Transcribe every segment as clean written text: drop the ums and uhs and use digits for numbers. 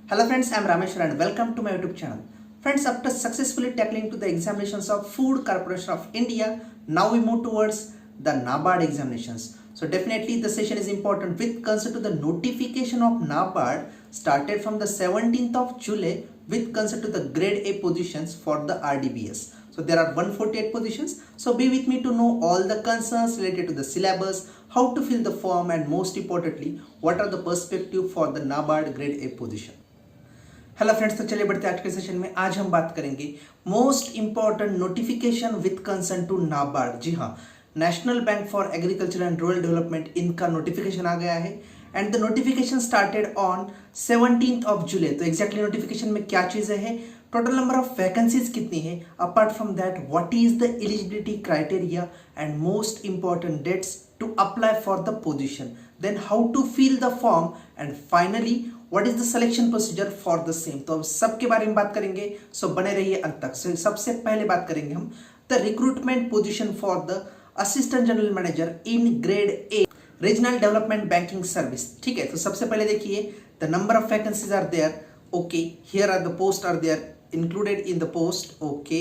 Hello friends, I am Rameshwar and welcome to my YouTube channel. Friends, after successfully tackling to the examinations of Food Corporation of India, now we move towards the NABARD examinations. So definitely the session is important with concern to the notification of NABARD started from the 17th of July with concern to the grade A positions for the RDBS. So there are 148 positions. So be with me to know all the concerns related to the syllabus, how to fill the form, and most importantly, what are the perspective for the NABARD grade A position. Hello friends, तो चलिए बढ़ते हैं आज के session में। आज हम बात करेंगे most important notification with concern to NABARD. जी हाँ, national bank for agriculture and rural development, इनका नोटिफिकेशन आ गया है and the notification started on 17th of July. तो एग्जैक्टली नोटिफिकेशन में क्या चीजें हैं, टोटल नंबर ऑफ वैकेंसीज कितनी है, apart from that what is the eligibility criteria and most important dates to apply for the position, then how to fill the form and finally what is the selection procedure for the same. तो अब सबके बारे में बात करेंगे, सो बने रहिए अंत तक। सबसे पहले बात करेंगे हम the recruitment position for the assistant general manager in grade A regional development banking service. ठीक है, तो सबसे पहले देखिए the number of vacancies are there. Okay, here are the post are there included in the post. Okay,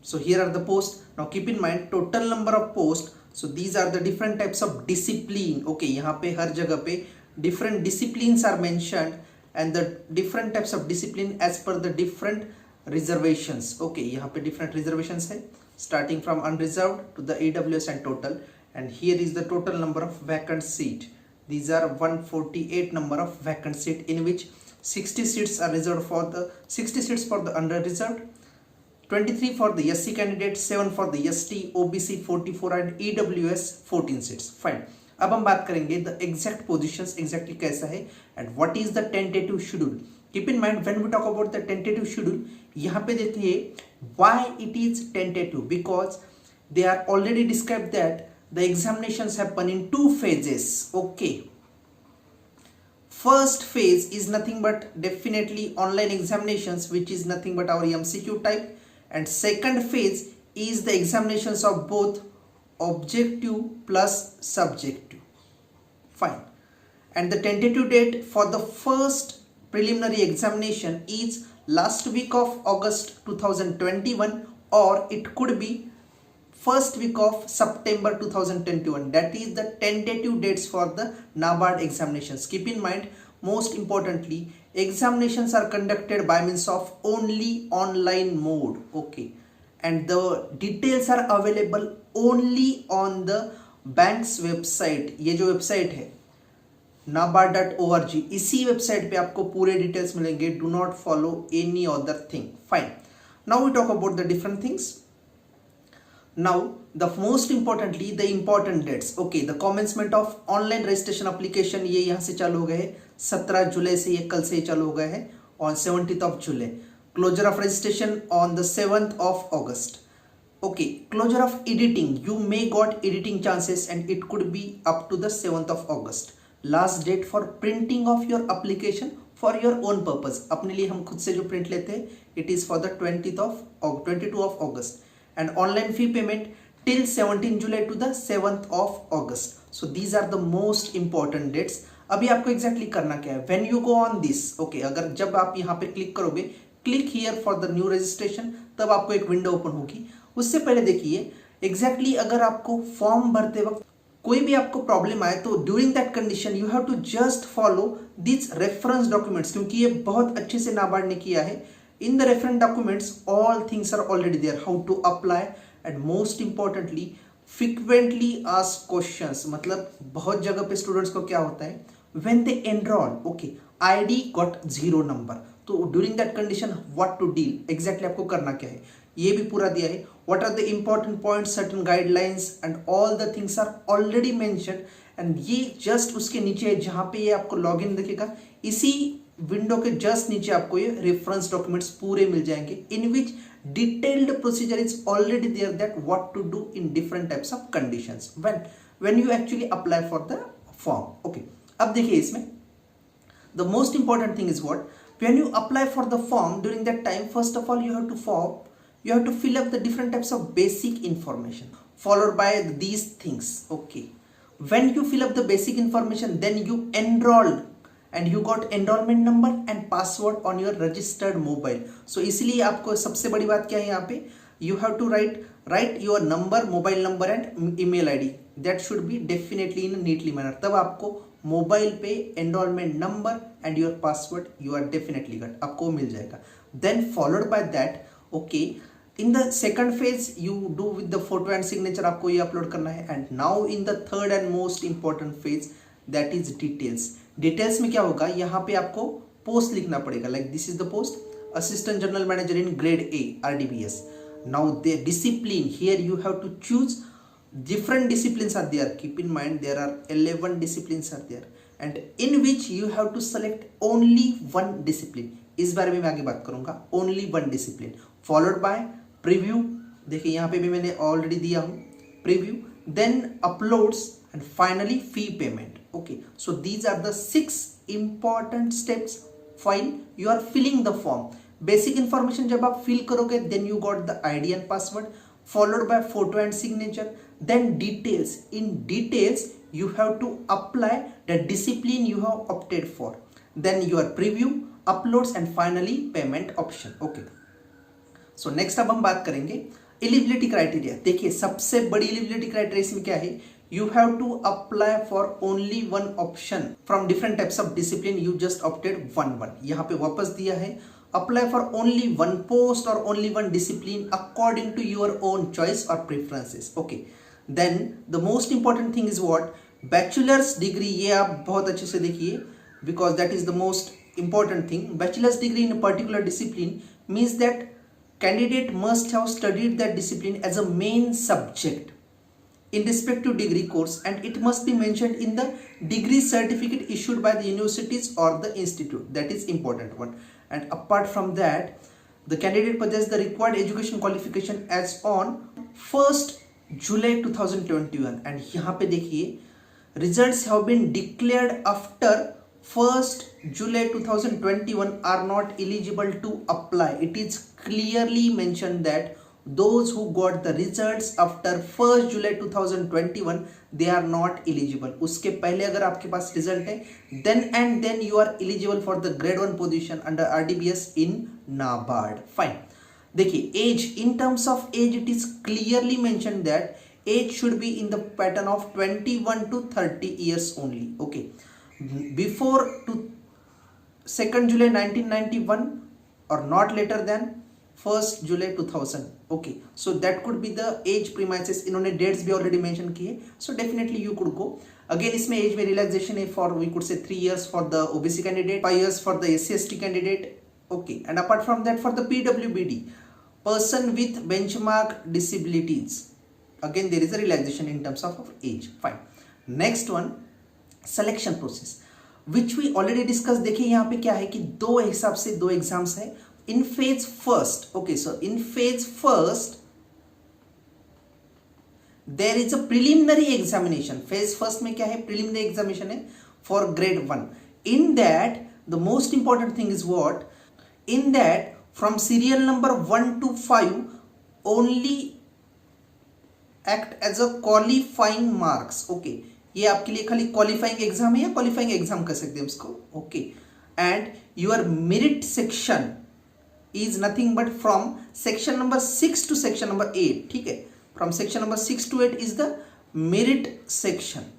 so here are the post. Now keep in mind total number of post. So these are the different types of discipline. Okay, यहाँ पे हर जगह पे different disciplines are mentioned and the different types of discipline as per the different reservations. Okay, यहाँ पे different reservations है starting from unreserved to the AWS and total, and here is the total number of vacant seat. These are 148 number of vacant seat, in which 60 seats are reserved for the 60 seats for the under reserved, 23 for the SC candidate, 7 for the ST, OBC 44 and EWS 14 seats. Fine. अब हम बात करेंगे the exact positions exactly कैसा है and what is the tentative schedule. Keep in mind when we talk about the tentative schedule, यहाँ पे देखिए why it is tentative, because they are already describe that the examinations happen in 2 phases. Okay, first phase is nothing but definitely online examinations, which is nothing but our MCQ type, and second phase is the examinations of both objective plus subjective. Fine. And the tentative date for the first preliminary examination is last week of August 2021, or it could be first week of September 2021. That is the tentative dates for the NABARD examinations. Keep in mind, most importantly, examinations are conducted by means of only online mode. Okay, and the details are available only on the bank's website. ये जो website है nabard.org, इसी website पे आपको पूरे details मिलेंगे. Do not follow any other thing. Fine. Now we talk about the different things. Now the most importantly the important dates. Okay, the commencement of online registration application, ये यहाँ से चालू हो गए हैं 17 जुलाई से, ये कल से ही चालू हो गए हैं on 17th of July. Closure of registration on the 7th of August. Okay, closure of editing, you may got editing chances and it could be up to the 7th of August. Last date for printing of your application for your own purpose, अपने लिए हम खुद से जो print लेते हैं, it is for the 22 of August. And online fee payment till 17 July to the 7th of August. So these are the most important dates. अभी आपको exactly करना क्या है, when you go on this, okay, अगर जब आप यहाँ पे क्लिक करोगे, click here for the new registration, तब आपको एक विंडो ओपन होगी. उससे पहले देखिए exactly अगर आपको फॉर्म भरते वक्त कोई भी आपको प्रॉब्लम आए तो during that condition you have to just follow this reference documents, क्योंकि ये बहुत अच्छे से नाबार्ड ने किया है. In the reference documents, all things are already there. How to apply, and most importantly, frequently asked questions. मतलब बहुत जगह पे स्टूडेंट्स को क्या होता है, when they enroll, okay, ID got 0 number. तो during that condition, what to deal? Exactly आपको करना क्या है, ये भी पूरा दिया है. What are the important points, certain guidelines, and all the things are already mentioned. And ये just उसके नीचे है जहाँ पे ये आपको लॉगिन दिखेगा, इसी विंडो के जस्ट नीचे आपको ये रेफरेंस डॉक्यूमेंट्स पूरे मिल जाएंगे, in which detailed procedure is already there that what to do in different types of conditions when you actually apply for the form. Okay, अब देखिए इसमें the most important thing is what, when you apply for the form during that time, first of all you have to fill up the different types of basic information followed by these things. Okay, when you fill up the basic information, then you enroll and you got enrollment number and password on your registered mobile. So इसलिए आपको सबसे बड़ी बात क्या है यहाँ पे, you have to write your number, mobile number and email ID. That should be definitely in a neatly manner. तब आपको मोबाइल पे enrollment number and your password you are definitely got, आपको मिल जाएगा. Then followed by that, okay, in the second phase you do with the photo and signature, आपको ये upload करना है. And now in the third and most important phase, that is details. Details में क्या होगा, यहाँ पे आपको पोस्ट लिखना पड़ेगा. Like this is the post, assistant general manager in grade A RDBS. Now the discipline, here you have to choose different disciplines are there. Keep in mind there are 11 disciplines are there, and in which you have to select only one discipline. इस बारे में मैं आगे बात करूंगा. Only one discipline followed by preview. देखिए यहाँ पे भी मैंने ऑलरेडी दिया हूँ preview, then uploads and finally fee payment. Okay, so these are the 6 important steps while you are filling the form. Basic information जब आप fill करोगे, then you got the ID and password, followed by photo and signature, then details. In details you have to apply the discipline you have opted for, then your preview, uploads and finally payment option. Okay, so next अब हम बात करेंगे eligibility criteria. देखिए सबसे बड़ी eligibility criteria इसमें क्या है, you have to apply for only one option from different types of discipline. You just opted one. यहाँ पे वापस दिया है, apply for only one post or only one discipline according to your own choice or preferences. Okay, then the most important thing is what, bachelor's degree. ये आप बहुत अच्छे से देखिए because that is the most important thing. Bachelor's degree in a particular discipline means that candidate must have studied that discipline as a main subject in respective degree course, and it must be mentioned in the degree certificate issued by the universities or the institute. That is important one. And apart from that, the candidate possesses the required education qualification as on 1st July 2021. And यहाँ पे देखिए results have been declared after 1st July 2021 are not eligible to apply. It is clearly mentioned that those who got the results after 1st July 2021 they are not eligible. उसके पहले अगर आपके पास result है then you are eligible for the grade 1 position under RDBS in NABARD. Fine. देखिए age, in terms of age it is clearly mentioned that age should be in the pattern of 21 to 30 years only. Okay, before to 2nd July 1991 or not later than 1st July 2000. Okay, so that could be the age premises. इन्होंने dates भी already mention किए, so definitely you could go. Again इसमें age में relaxation है for, we could say 3 years for the OBC candidate, 5 years for the SC/ST candidate. Okay, and apart from that for the PWBD, person with benchmark disabilities, again there is a relaxation in terms of age. Fine. Next one, selection process, which we already discussed. देखिए यहाँ पे क्या है कि दो हिसाब से दो एग्जाम्स है in phase first. Okay, so in phase first there is a preliminary examination. phase first में क्या है, preliminary examination है for grade 1. in that the most important thing is what, in that from serial number 1 to 5 only act as a qualifying marks. Okay, ये आपके लिए खाली qualifying exam है या qualifying exam कर सकते हैं इसको. Okay, and your merit section is nothing but from section number 6 to section number 8. ठीक है, from section number 6 to 8 is the merit section.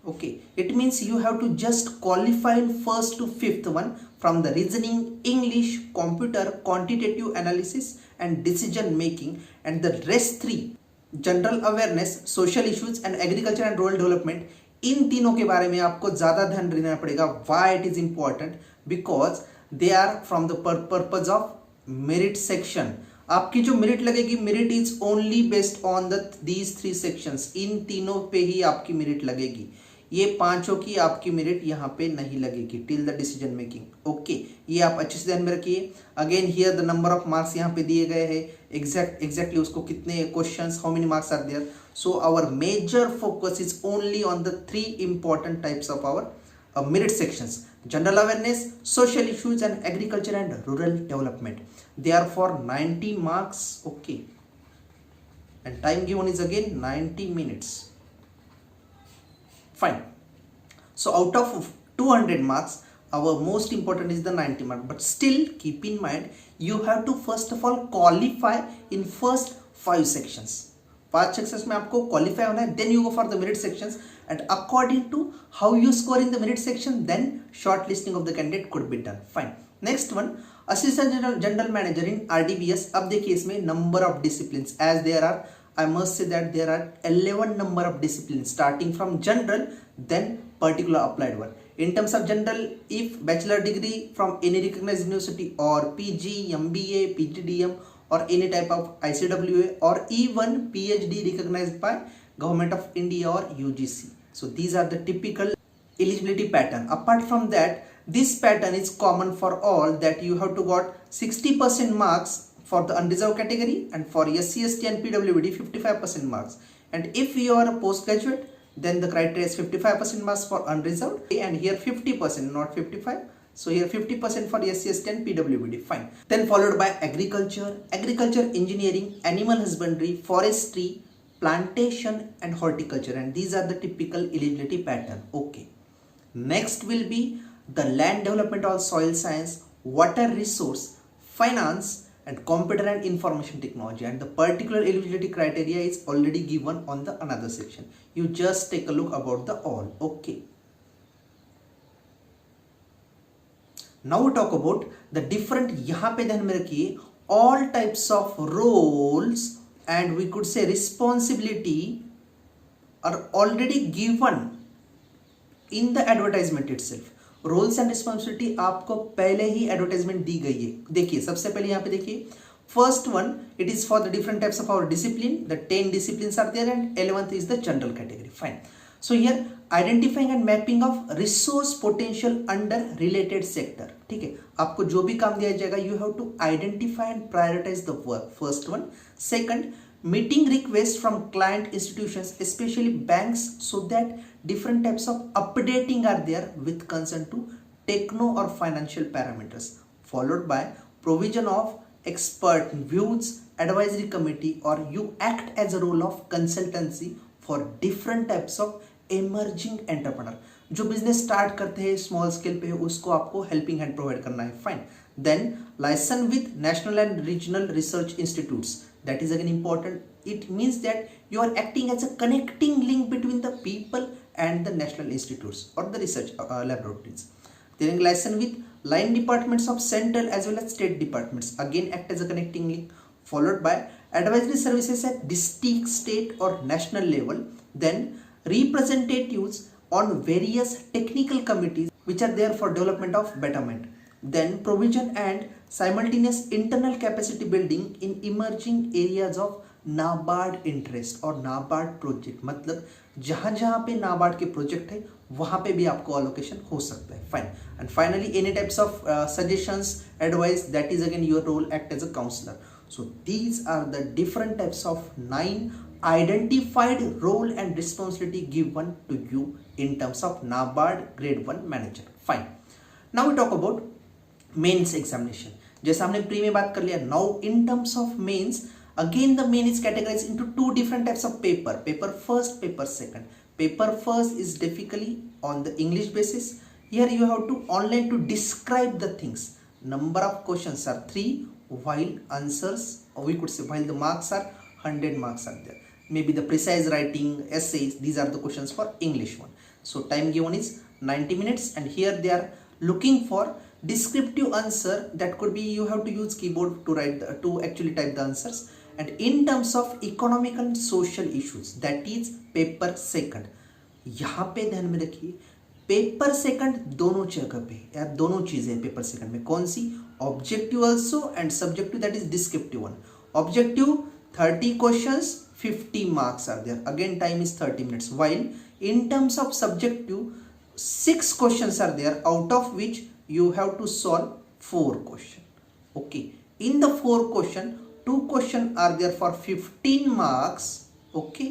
Okay, it means you have to just qualify first to fifth one from the reasoning, English, computer, quantitative analysis and decision making, and the rest 3 general awareness, social issues and agriculture and rural development. इन तीनों के बारे में आपको ज्यादा ध्यान देना पड़ेगा. Why it is important? Because they are from the purpose of merit section. आपकी जो मेरिट लगेगी, merit is only based on the these 3 sections. इन तीनों पे ही आपकी मेरिट लगेगी. ये पांचों की आपकी मेरिट यहाँ पे नहीं लगेगी till the decision making. Okay, ये आप अच्छे से ध्यान में रखिए. Again here the number of marks यहाँ पे दिए गए हैं, एग्जैक्टली उसको कितने questions, how many marks are there. So our major focus is only on the 3 important types of our merit sections: general awareness, social issues and agriculture and rural development. They are for 90 marks. Okay, and time given is again 90 minutes. Fine. So out of 200 marks, our most important is the 90 mark, but still keep in mind you have to first of all qualify in first 5 sections. 5 sections में आपको qualify होना है, then you go for the merit sections, and according to how you score in the merit section, then shortlisting of the candidate could be done. Fine. Next one, assistant general manager in RDBS. अब देखिए इसमें number of disciplines, as there are, I must say that there are 11 number of disciplines starting from general, then particular applied one. In terms of general, if bachelor degree from any recognized university or PG, MBA, PGDM or any type of ICWA or even PhD recognized by Government of India or UGC. So these are the typical eligibility pattern. Apart from that, this pattern is common for all, that you have to got 60% marks for the unreserved category, and for SC, ST and PWD 55% marks. And if you are a postgraduate, then the criteria is 55% marks for unreserved, and here 50%, not 55. So here 50% for SC, ST and PWD. Fine. Then followed by agriculture, engineering, animal husbandry, forestry, plantation and horticulture, and these are the typical eligibility pattern. Okay. Next will be the land development or soil science, water resource, finance and computer and information technology, and the particular eligibility criteria is already given on the another section. You just take a look about the all. Okay. Now we talk about the different, यहाँ पे ध्यान में रखिए, all types of roles and we could say responsibility are already given in the advertisement itself. Roles and responsibility आपको पहले ही advertisement दी गई है. देखिए सबसे पहले यहाँ पे देखिए, first one it is for the different types of our discipline, the 10 disciplines are there, and 11th is the general category. Fine. So here identifying and mapping of resource potential under related sector. ठीक है, आपको जो भी काम दिया जाएगा you have to identify and prioritize the work. First one. Second, meeting requests from client institutions, especially banks, so that different types of updating are there with concern to techno or financial parameters. Followed by provision of expert views, advisory committee, or you act as a role of consultancy for different types of emerging entrepreneur. जो business start करते हैं small scale पे, उसको आपको helping hand provide करना है. Fine. Then license with national and regional research institutes. That is again important. It means that you are acting as a connecting link between the people and the national institutes or the research laboratories. Then liaison with line departments of central as well as state departments. Again act as a connecting link. Followed by advisory services at district, state or national level. Then representatives on various technical committees which are there for development of betterment. Then provision and simultaneous internal capacity building in emerging areas of NABARD interest और NABARD project. मतलब जहाँ जहाँ पे NABARD के project है वहाँ पे भी आपको allocation हो सकता है. Fine. And finally any types of suggestions, advice, that is again your role, act as a counselor. So these are the different types of 9 identified role and responsibility given to you in terms of NABARD grade 1 manager. Fine. Now we talk about mains examination. जैसा हमने pre में बात कर लिया. Now in terms of mains, again the main is categorized into 2 different types of paper. Paper first, paper second. Paper first is typically on the English basis. Here you have to online to describe the things. Number of questions are 3, while answers, or we could say while the marks are 100 marks are there. Maybe the precise writing, essays, these are the questions for English one. So time given is 90 minutes, and here they are looking for descriptive answer. That could be you have to use keyboard to write to actually type the answers. And in terms of economic and social issues, that is paper second. यहाँ पे ध्यान में रखिए, paper second दोनों जगह पे यार, दोनों चीजें पेपर सेकंड में. कौन सी? Objective also and subjective, that is descriptive one. Objective 30 questions, 50 marks are there. Again time is 30 minutes. While in terms of subjective, 6 questions are there, out of which you have to solve 4 questions. Okay, in the 4 question, 2 questions are there for 15 marks. Okay,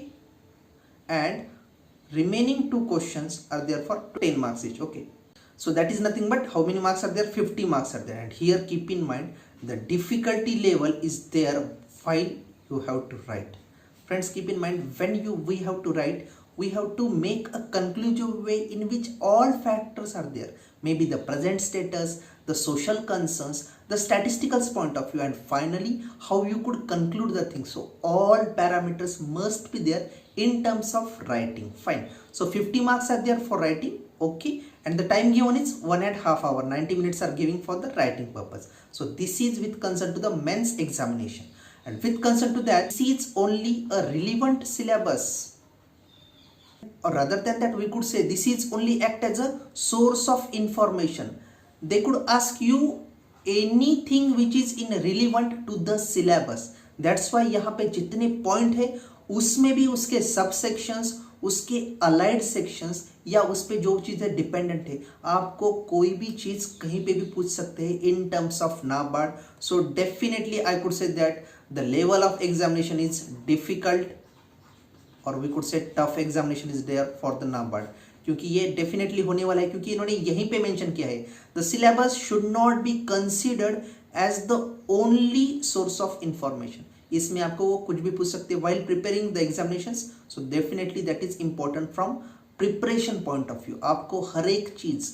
and remaining 2 questions are there for 10 marks each. Okay, so that is nothing but how many marks are there? 50 marks are there. And here keep in mind the difficulty level is there while you have to write. Friends, keep in mind when we have to write, we have to make a conclusive way in which all factors are there, maybe the present status, the social concerns, the statistical point of view, and finally how you could conclude the thing. So all parameters must be there in terms of writing. Fine. So 50 marks are there for writing. Okay, and the time given is 1.5 hours, 90 minutes are giving for the writing purpose. So this is with concern to the men's examination, and with concern to that, this is only a relevant syllabus, or rather than that we could say this is only act as a source of information. They could ask you anything which is in relevant to the syllabus. That's why यहाँ पे जितने point है उसमें भी उसके सब sections, उसके allied sections या उस पे जो चीज़ें डिपेंडेंट है, आपको कोई भी चीज़ कहीं पे भी पूछ सकते हैं in terms of NABARD. So definitely I could say that the level of examination is difficult, और we could say tough examination is there for the NABARD, क्योंकि ये डेफिनेटली होने वाला है, क्योंकि इन्होंने यहीं पे मेंशन किया है the syllabus should not be considered as the only source of information. इसमें आपको वो कुछ भी पूछ सकते हैं while preparing the examinations. So definitely that is important from preparation point of view. आपको हर एक चीज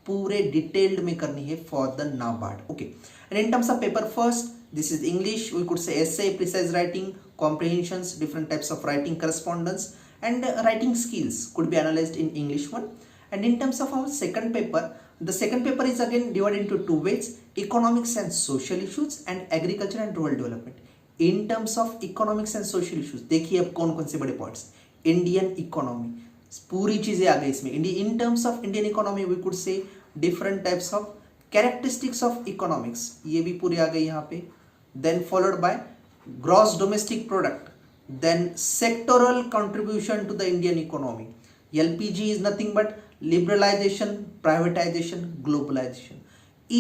पूरे डिटेल्ड में करनी है for the NABARD. Okay, and in terms of paper first, this is English. We could say essay, precise writing, comprehensions, different types of writing correspondence, and writing skills could be analyzed in English one. And in terms of our second paper, the second paper is again divided into two ways: economics and social issues, and agriculture and rural development. In terms of economics and social issues, देखिए अब कौन कौन से बड़े points. Indian economy, पूरी चीजें आ गई इसमें. In terms of Indian economy we could say different types of characteristics of economics, ये भी पूरे आ गए यहाँ पे. Then followed by gross domestic product, then sectoral contribution to the Indian economy. LPG is nothing but liberalization, privatization, globalization.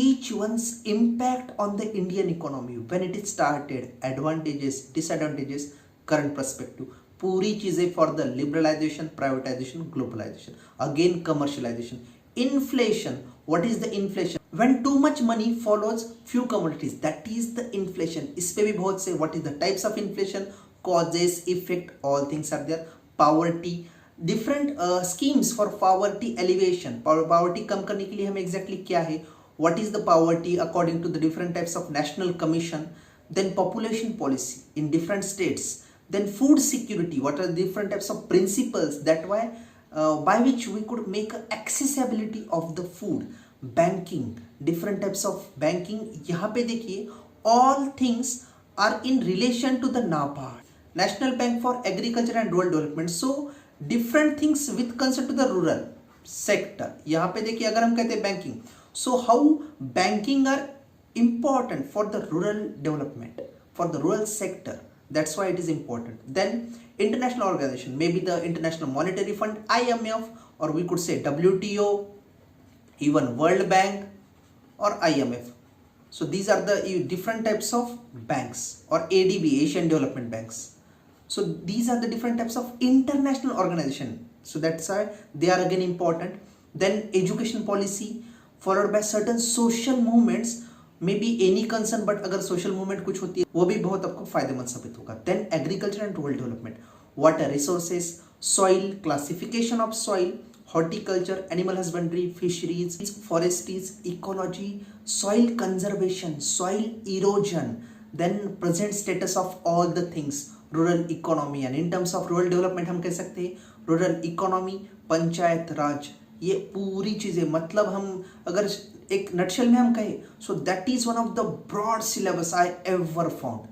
Each one's impact on the Indian economy when it is started, advantages, disadvantages, current perspective. पूरी चीजें for the liberalization, privatization, globalization, again commercialization. Inflation, what is the inflation? When too much money follows few commodities, that is the inflation. इस पे भी बहुत से what is the types of inflation, causes, effect, all things are there. Poverty, different schemes for poverty alleviation. Poverty कम करने के लिए हमें exactly क्या है, what is the poverty according to the different types of national commission. Then population policy in different states. Then food security, what are the different types of principles that why by which we could make accessibility of the food. Banking, different types of banking. यहाँ पे देखिए all things are in relation to the NABARD, National Bank for Agriculture and Rural Development. So different things with concern to the rural sector. यहाँ पे देखिए अगर हम कहते हैं banking, so how banking are important for the rural development, for the rural sector. That's why it is important. Then international organization, maybe the International Monetary Fund, IMF, or we could say WTO, even World Bank or IMF. So these are the different types of banks, or ADB, Asian Development Banks. So these are the different types of international organization. So that's why they are again important. Then education policy, followed by certain social movements, maybe any concern, but अगर social movement कुछ होती है वो भी बहुत आपको फायदेमंद साबित होगा. Then agriculture and rural development, water resources, soil, classification of soil, horticulture, animal husbandry, fisheries, forestries, ecology, soil conservation, soil erosion, then present status of all the things, rural economy. And in terms of rural development हम कह सकते हैं rural economy, panchayat राज, ये पूरी चीजें, मतलब हम अगर एक नटशेल में हम कहें, so that is one of the broad syllabus I ever found.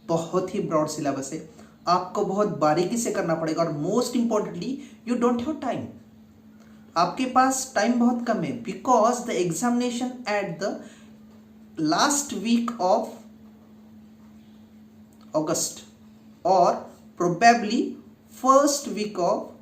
बहुत ही broad syllabus है, आपको बहुत बारीकी से करना पड़ेगा, और most importantly you don't have time. आपके पास टाइम बहुत कम है, because the examination at the last week of August और probably first week of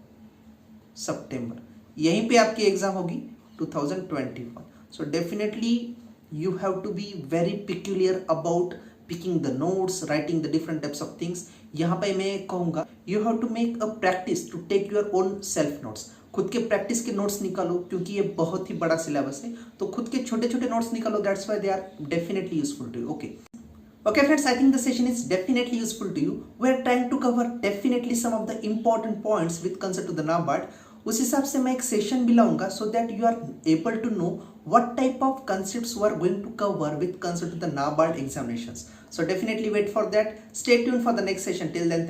September, यहीं पे आपकी एग्जाम होगी 2021. So definitely you have to be very peculiar about picking the notes, writing the different types of things. यहाँ पे मैं कहूँगा you have to make a practice to take your own self notes. खुद के practice के notes निकालो, क्योंकि ये बहुत ही बड़ा सिलेबस है, तो खुद के छोटे छोटे नोट्स निकालो. That's why they are definitely useful to you. Okay Okay friends, I think the session is definitely useful to you. We are trying to cover definitely some of the important points with concern to the NABARD. उस हिसाब से मैं एक session भी लाऊंगा so that you are able to know what type of concepts we are going to cover with concern to the NABARD examinations. So definitely wait for that. Stay tuned for the next session. Till then, thank you.